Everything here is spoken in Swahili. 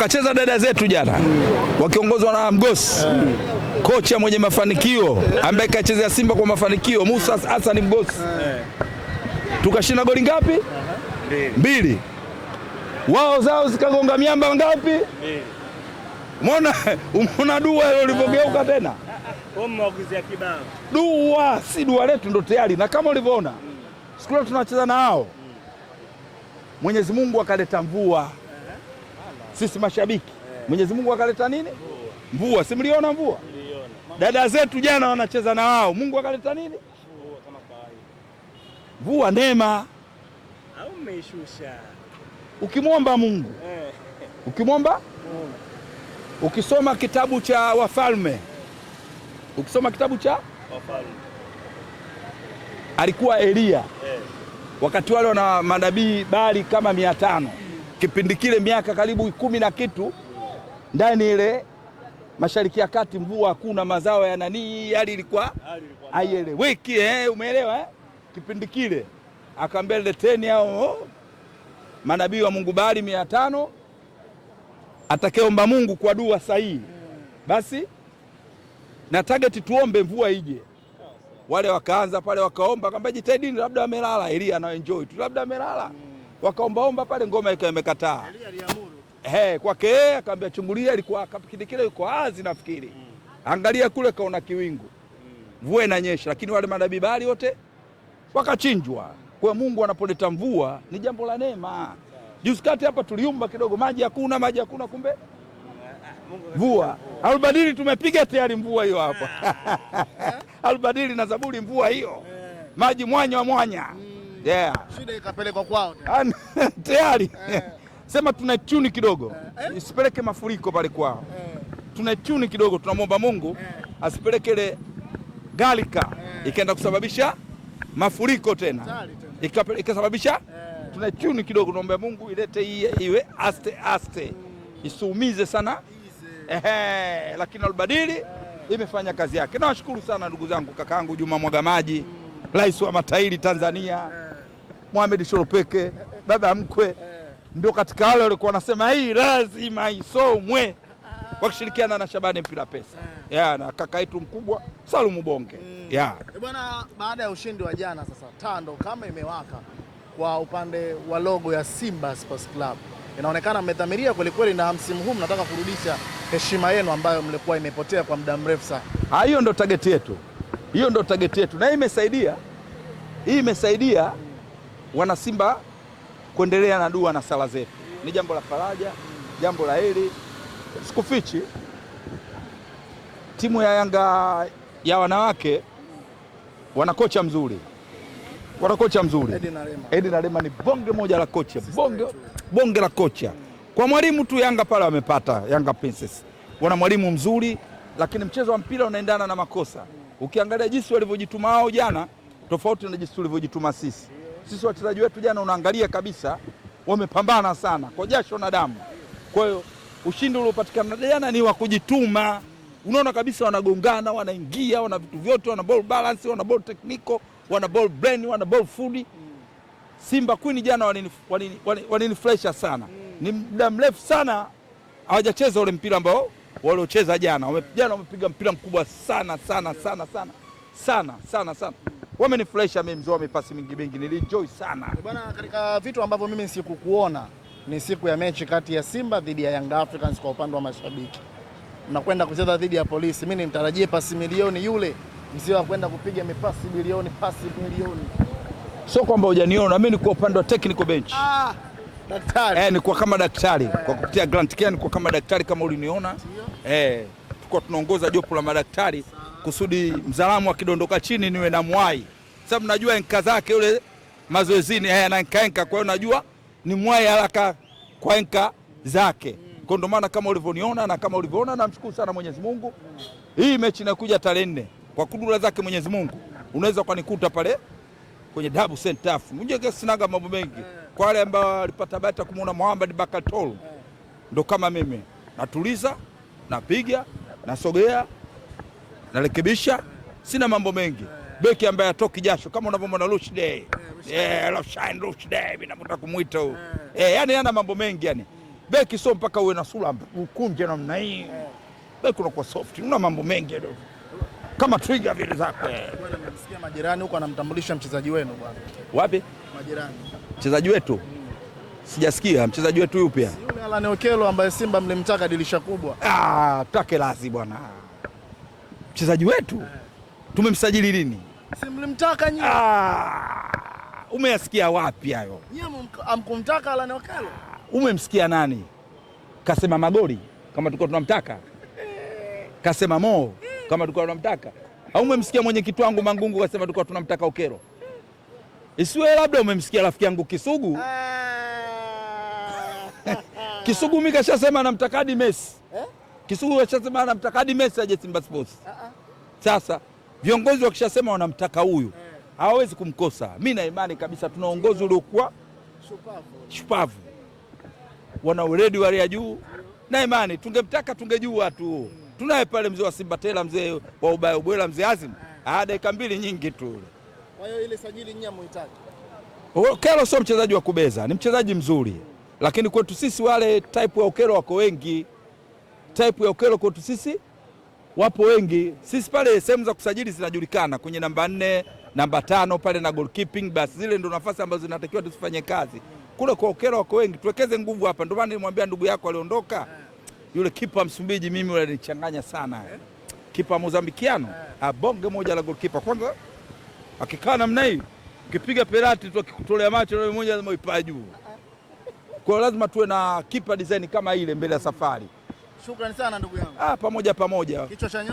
wakacheza dada zetu jana wakiongozwa na Mgosi, kocha mwenye mafanikio ambaye kachezea Simba kwa mafanikio, Musa Hassan Mgosi. Tukashinda goli ngapi? 2. Wao zao zikagonga miamba ngapi? 2. Umeona dua ile ilipogeuka tena? Mmewaguzia kibao. Dua si dua letu ndo tayari, na kama ulivyoona siku ile tunacheza na hao, Mwenyezi Mungu akaleta mvua. Sisi mashabiki, Mwenyezi Mungu akaleta nini? Mvua. Si mliona mvua? Dada zetu jana wanacheza na wao, Mungu akaleta nini? Mvua kama kawaida. Mvua neema. Au mmeishusha? Ukimwomba Mungu. Ukimwomba? Ukisoma kitabu cha Wafalme. Ukisoma kitabu cha Wafalme. Alikuwa Elia. Wakati wale wana manabii Baali kama 500. Kipindi kile miaka karibu 10 na kitu, ndani ile Mashariki ya Kati mvua hakuna, mazao ya nani, hali ilikuwa haieleweki. Umeelewa? Kipindi kile akaambia leteni hao manabii wa Mungu Baali 500, atakayeomba Mungu kwa dua sahihi basi na target tuombe mvua ije. Wale wakaanza pale wakaomba, akamwambia jitahidini, labda amelala. Elia ana enjoy tu, labda amelala. Wakaomba pale, ngoma imekataa. Elia aliamuru. Kwake yeye akamwambia chungulia, ilikuwa kipindi kile yuko azi nafikiri. Angalia kule kaona kiwingu. Mvua inanyesha, lakini wale manabii Baali wote wakachinjwa. Kwa Mungu anapoleta mvua ni jambo la neema. Juzi kati hapa tuliumba kidogo, maji hakuna, kumbe mvua. Albadili tumepiga tayari mvua hiyo hapa. Albadili na Zaburi mvua hiyo. Maji mwanya. Shida ikapelekwa kwao tayari. Sema tunachuni kidogo. Isipeleke mafuriko pale kwao. Tunachuni kidogo, tunamwomba Mungu asipeleke ile galika ikaenda kusababisha mafuriko tena. Ikasababisha tunachuni kidogo, tunaomba Mungu ilete iwe aste. Isiumize sana. Lakini Albadili imefanya kazi yake. Nawashukuru sana ndugu zangu, kakaangu Juma Mwagamaji, rais wa matairi Tanzania, Mohamed Shoropeke, baba mkwe, ndio katika wale walikuwa wanasema hii lazima isomwe, wakishirikiana na Shabani Mpira Pesa na kaka yetu mkubwa Salumu Bonge. Bwana, baada ya ushindi wa jana, sasa tando kama imewaka kwa upande wa logo ya Simba Sports Club. Inaonekana mmedhamiria kweli na msimu huu mnataka kurudisha heshima yenu ambayo mlikuwa imepotea kwa muda mrefu sana. Hiyo ndo target yetu. Na hii imesaidia wana Simba kuendelea na dua na sala zetu. Ni jambo la faraja, jambo la heri. Sikufichi, timu ya Yanga ya wanawake wana kocha mzuri. Edi Narema ni bonge moja la kocha. Bonge la kocha. Kwa mwalimu tu Yanga pale wamepata, Yanga Princess. Wana mwalimu mzuri, lakini mchezo wa mpira unaendana na makosa. Ukiangalia jinsi walivyojituma hao jana, tofauti na jinsi tulivyojituma sisi. Sisi wachezaji wetu jana unaangalia kabisa wamepambana sana kwa jasho na damu. Kwa hiyo ushindi uliopatikana jana ni wa kujituma. Unaona kabisa wanagongana, wanaingia, wana vitu vyote, wana ball balance, wana ball technical, wana ball brain, wana ball food. Simba Queen jana walinifresha sana. Ni muda mrefu sana hawajacheza ule mpira ambao waliocheza jana. Jana wamepiga mpira mkubwa sana. Wamenifresha mimi, mzee, wamepasi mingi, nilienjoy sana. Bwana, katika vitu ambavyo mimi sikukuona ni siku ya mechi kati ya Simba dhidi ya Young Africans. Kwa upande wa mashabiki, mnakwenda kucheza dhidi ya Polisi. Mimi nimtarajie pasi milioni yule, msio kwenda kupiga mipasi bilioni, pasi milioni. Sio kwamba hujaniona mimi, ni kwa upande wa technical bench. Daktari. Ni kwa kama daktari, kwa kupitia Grant Care, ni kwa kama daktari kama uliniona. Tulikuwa tunaongoza jopo la madaktari kusudi mzalamu akidondoka chini niwe na mwai. Sababu najua enka zake yule mazoezini, na enka, kwa hiyo najua ni mwai haraka kwa enka zake. Kwa ndo maana kama ulivyoniona na kama ulivyoona, namshukuru sana Mwenyezi Mungu. Hii mechi inakuja tarehe 4. Kwa kudura zake Mwenyezi Mungu, unaweza kunikuta pale kwenye Dabu Center. Mjenge sinaga mambo mengi. Kwa wale ambao walipata bahati kumuona Mohamed Bakatol, ndo kama mimi. Natuliza, napiga, nasogea, narekebisha, sina mambo mengi. Beki ambaye atoki jasho kama unavyomwona Rushdie. Rushdie, mimi nataka kumuita huyo. Yani ana mambo mengi yani. Beki sio mpaka uwe na sura ukunje namna hii. Beki unakuwa soft, una mambo mengi ndio. Kama trigger vile zako. Bwana, nimesikia majirani huko anamtambulisha mchezaji wenu bwana. Wapi? Majirani. Mchezaji wetu? Sijasikia mchezaji wetu yupi? Yule Alan Okello ambaye Simba mlimtaka dirisha kubwa. Take lazi bwana. Mchezaji wetu? Tumemsajili lini? Si mlimtaka nyinyi? Umeyasikia wapi hayo? Nyinyi hamkumtaka Alan Okello? Umemsikia nani? Kasema Magoli kama tulikuwa tunamtaka? Kasema Mo kama tulikuwa tunamtaka? Au umemsikia mwenyekiti wangu Mangungu kasema tulikuwa tunamtaka Okello? Isiwe labda umemsikia rafiki yangu Kisugu? Kisugu mimi kashasema anamtaka hadi Messi. Kisugu kashasema anamtaka hadi Messi aje Simba Sports. Sasa viongozi wakishasema wanamtaka huyu hawawezi kumkosa. Mimi na imani kabisa tuna uongozi uliokuwa shupavu, wana uredi wa ya juu, na imani tungemtaka tungejua tu. Tunaye pale mzee wa Simba Tela, mzee wa ubaya ubwela, mzee Azim, dakika mbili nyingi tu. Kwa hiyo ile sajili nyinyi mhitaji. Okello sio mchezaji wa kubeza, ni mchezaji mzuri, lakini kwetu sisi wale type ya Okello wako wengi. Type ya Okello kwetu sisi wapo wengi. Sisi pale sehemu za kusajili zinajulikana kwenye namba 4, namba 5 pale na goalkeeping, basi zile ndio nafasi ambazo zinatakiwa tusifanye kazi. Kule kwa Okello wako wengi, tuwekeze nguvu hapa. Ndio maana nilimwambia ndugu yako aliondoka, yule kipa Msumbiji, mimi yule alinichanganya sana. Kipa Mozambikiano, bonge moja la goalkeeper. Kwanza akikaa namna hii, ukipiga penalti tu akikutolea macho na mmoja lazima ipae juu. Kwa lazima tuwe na kipa design kama ile mbele ya safari. Shukrani sana ndugu yangu. Pamoja. Kichwa cha